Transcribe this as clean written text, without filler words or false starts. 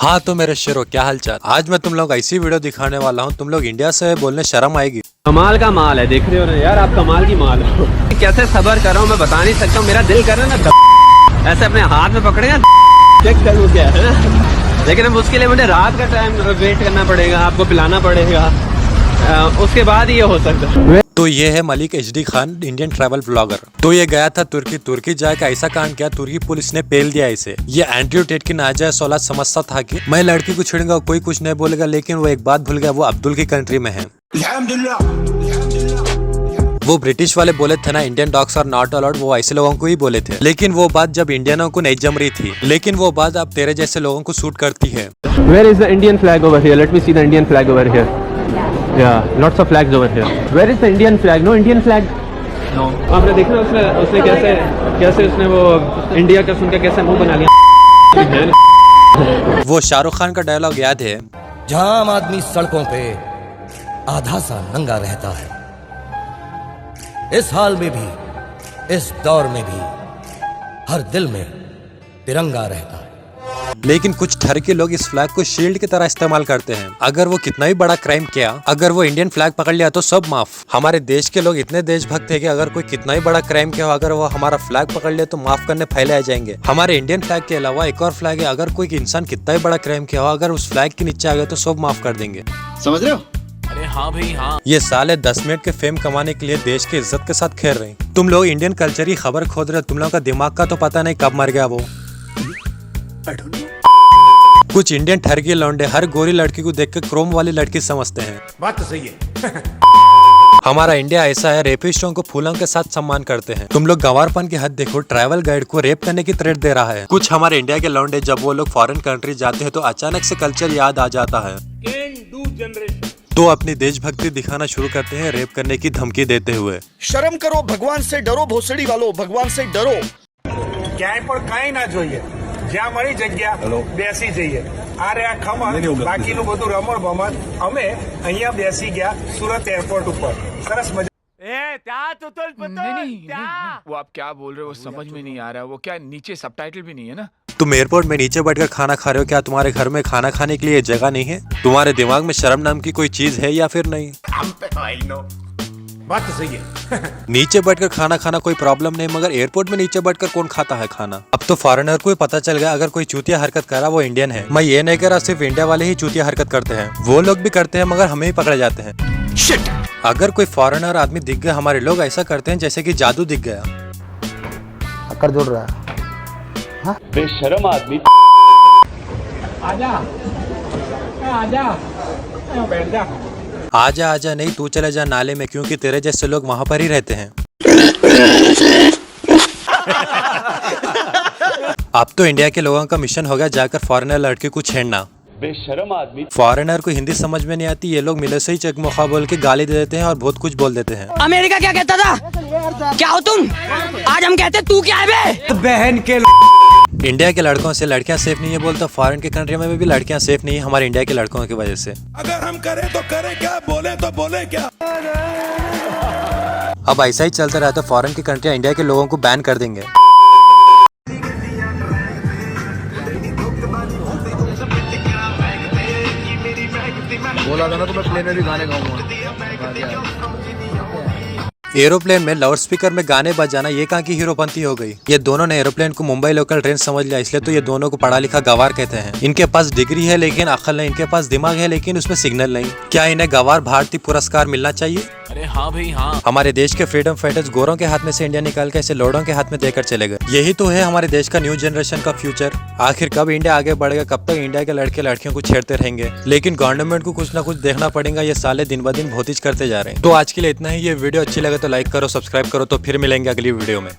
हाँ तो मेरे शेरो, क्या हालचाल। आज मैं तुम लोग ऐसी वीडियो दिखाने वाला हूँ, तुम लोग इंडिया से बोलने शर्म आएगी। कमाल का माल है, देख रहे हो ना यार, आप कमाल की माल हो। कैसे सबर कर रहा हूँ मैं बता नहीं सकता हूँ। मेरा दिल कर रहा है ना ऐसे अपने हाथ में पकड़ेगा चेक करूँ क्या है ना, लेकिन अब उसके लिए मुझे रात का टाइम वेट करना पड़ेगा, आपको पिलाना पड़ेगा, उसके बाद ये हो सकता है। तो ये है Malik HD Khan, Indian travel blogger. तो ये गया था तुर्की जाकर ऐसा कांड किया, तुर्की पुलिस ने पेल दिया इसे। ये एंड्रयू टेट की नाजायज औलाद समझता था कि मैं लड़की को छेड़ूंगा कोई कुछ नहीं बोलेगा, लेकिन वो एक बात भूल गया, वो अब्दुल की कंट्री में है। वो ब्रिटिश वाले बोले थे ना, Indian dogs are not allowed, वो ऐसे लोगों को ही बोले थे। लेकिन वो बात जब इंडियनों को नहीं जम रही थी, लेकिन वो बात अब तेरे जैसे लोगों को सूट करती है। Where is the Indian flag over here? Let me see the Indian flag over here. Yeah, lots of flags over here. Where is the Indian flag? No Indian flag. No. आपने देखा उसने कैसे उसने वो India का सुनकर कैसे मुंह बना लिया। वो शाहरुख खान का डायलॉग याद है, जहां आम आदमी सड़कों पे आधा सा नंगा रहता है, इस हाल में भी, इस दौर में भी, हर दिल में तिरंगा रहता है। लेकिन कुछ ठरके लोग इस फ्लैग को शील्ड की तरह इस्तेमाल करते हैं। अगर वो कितना ही बड़ा क्राइम किया, अगर वो इंडियन फ्लैग पकड़ लिया तो सब माफ। हमारे देश के लोग इतने देशभक्त है कि अगर कोई कितना ही बड़ा क्राइम किया हो, अगर वो हमारा फ्लैग पकड़ लिया तो माफ करने फैले आ जाएंगे। हमारे इंडियन फ्लैग के अलावा एक और फ्लैग है, अगर कोई इंसान कितना ही बड़ा क्राइम किया हो, अगर उस फ्लैग के नीचे आ गए तो सब माफ कर देंगे। समझ रहे हो? अरे हाँ भाई हाँ। ये साले 10 मिनट के फेम कमाने के लिए देश की इज्जत के साथ खेल रहे हैं। तुम लोग इंडियन कल्चर की खबर खोद रहे हो, तुम लोगों का दिमाग का तो पता नहीं कब मर गया वो। कुछ इंडियन ठरकी लौंडे हर गोरी लड़की को देखकर क्रोम वाली लड़की समझते हैं। बात तो सही है। हमारा इंडिया ऐसा है, रेपिस्टों को फूलों के साथ सम्मान करते हैं। तुम लोग गंवारपन की हद देखो, ट्रैवल गाइड को रेप करने की थ्रेट दे रहा है। कुछ हमारे इंडिया के लौंडे जब वो लोग फॉरेन कंट्री जाते हैं तो अचानक से कल्चर याद आ जाता है, तो अपनी देशभक्ति दिखाना शुरू करते हैं, रेप करने की धमकी देते हुए। शर्म करो, भगवान से डरो, भोसड़ी वालों, भगवान से डरो। ક્યાંય પણ કાંઈ ના જોઈએ, જ્યાં મળી જગ્યા બેસી જઈએ। આ રે આ ખમણ, બાકીનું બધું રમણ ભમણ, અમે અહીંયા બેસી ગયા સુરત એરપોર્ટ ઉપર, સરસ મજા। वो आप क्या बोल रहे हो, वो समझ में नहीं आ रहा है। वो क्या नीचे सबटाइटल भी नहीं है ना? तुम एयरपोर्ट में नीचे बैठकर खाना खा रहे हो, क्या तुम्हारे घर में खाना खाने के लिए जगह नहीं है? तुम्हारे दिमाग में शर्म नाम की कोई चीज है या फिर नहीं? बात तो सही है। नीचे बैठकर खाना खाना कोई प्रॉब्लम नहीं, मगर एयरपोर्ट में नीचे बैठकर कौन खाता है खाना? अब तो फॉरेनर को ही पता चल गया, अगर कोई चूतिया हरकत करा वो इंडियन है। मैं ये नहीं कह रहा सिर्फ इंडिया वाले ही चूतिया हरकत करते हैं, वो लोग भी करते हैं, मगर हमें ही पकड़े जाते हैं। शिट! अगर कोई फॉरेनर आदमी दिख गया, हमारे लोग ऐसा करते हैं जैसे कि जादू दिख गया। अक्कर जोड़ रहा है। बेशरम आदमी। आजा आजा नहीं, तू चले जा नाले में, क्योंकि तेरे जैसे लोग वहाँ पर ही रहते हैं। अब तो इंडिया के लोगों का मिशन हो गया जाकर फॉरेनर लड़के को छेड़ना। बेशरम आदमी। फॉरेनर को हिंदी समझ में नहीं आती, ये लोग मिले से ही चकमोखा बोल के गाली दे देते हैं और बहुत कुछ बोल देते हैं। अमेरिका क्या कहता था? क्या हो तुम? आज हम कहते तू क्या है बे? बहन के इंडिया के लड़कों से लड़कियां सेफ नहीं है बोलता, फॉरेन के कंट्री में भी लड़कियां सेफ नहीं है हमारे इंडिया के लड़कों की वजह से। अगर हम करें तो करें क्या, बोले तो बोले क्या। अब ऐसा ही चलता रहा तो फॉरेन की कंट्रियां इंडिया के लोगों को बैन कर देंगे। बोला था ना, तो मैं प्लेन में भी गाने गाऊंगा। एरोप्लेन में लाउड स्पीकर में गाने बजाना ये कहाँ की हीरोपंती हो गई। ये दोनों ने एरोप्लेन को मुंबई लोकल ट्रेन समझ लिया, इसलिए तो ये दोनों को पढ़ा लिखा गवार कहते हैं। इनके पास डिग्री है लेकिन अक्ल नहीं, इनके पास दिमाग है लेकिन उसमें सिग्नल नहीं। क्या इन्हें गवार भारतीय पुरस्कार मिलना चाहिए? अरे हाँ भाई हाँ। हमारे देश के फ्रीडम फाइटर्स गोरों के हाथ में से इंडिया निकाल के ऐसे लोडों के हाथ में देकर चले गए। यही तो है हमारे देश का न्यू जनरेशन का फ्यूचर। आखिर कब इंडिया आगे बढ़ेगा, कब तक इंडिया के लड़के लड़कियों को छेड़ते रहेंगे? लेकिन गवर्नमेंट को कुछ ना कुछ देखना पड़ेगा, ये साले दिन ब दिन भोतिज करते जा रहे हैं। तो आज के लिए इतना ही। ये वीडियो अच्छी लगे तो लाइक करो, सब्सक्राइब करो, तो फिर मिलेंगे अगली वीडियो में।